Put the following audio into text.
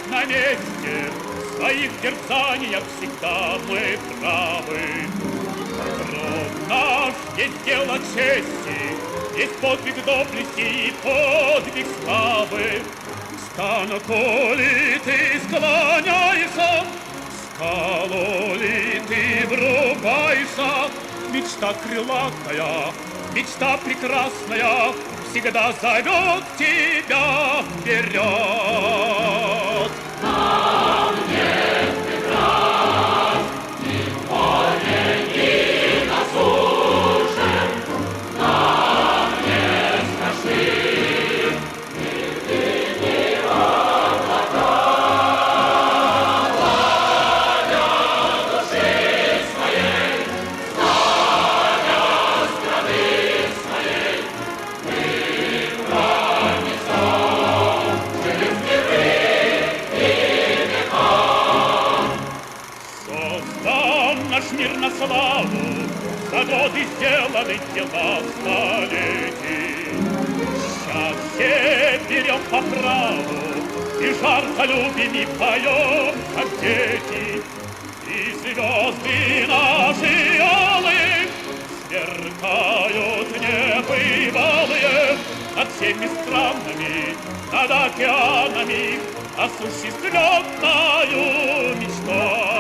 На месте в своих дерзаниях всегда мы правы. Труд наш есть дело чести, есть подвиг доблести и подвиг славы. Станку ли ты склоняешься, скалу ли ты врубаешься, мечта крылатая, мечта прекрасная всегда зовет тебя вперед. Нам нет преград ни в море, ни на суше. Нам не страшны ни ты, ни облака. Славя души своей, славя страны своей, мы пронесем через миры и века. Создан наш мир на славу, за годы сделаны дела столетий. Счастье берем по праву и жарко любим и поем, как дети. И звезды наши алые сверкают небывалые над всеми странами, над океанами, осуществленною мечтой.